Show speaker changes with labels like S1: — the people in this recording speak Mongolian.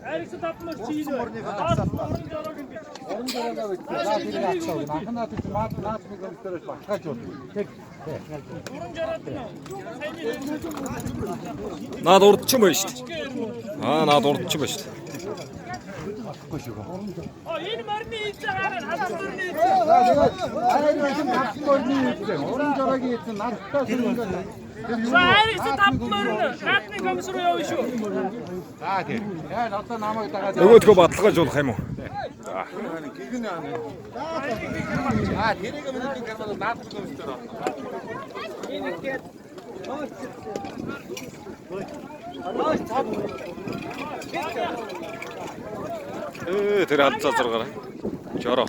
S1: Айрыксы tapмар чийлээ.
S2: Наад урдчих юм байна шүү дээ. Наад урдчих байна шүү дээ.
S1: Энэ марны ийцээ хараад хадгалны айрыксы tapмар гадны комисс руу явна шүү.
S3: За тийм. Яа одоо намайг дагаад
S2: Нөгөөдгөө баталгаажуулах юм уу?
S3: тэрийг мэддэг гэмээр наадах юмстай байна.
S2: Тэр алцаа зургаараа. Жороо.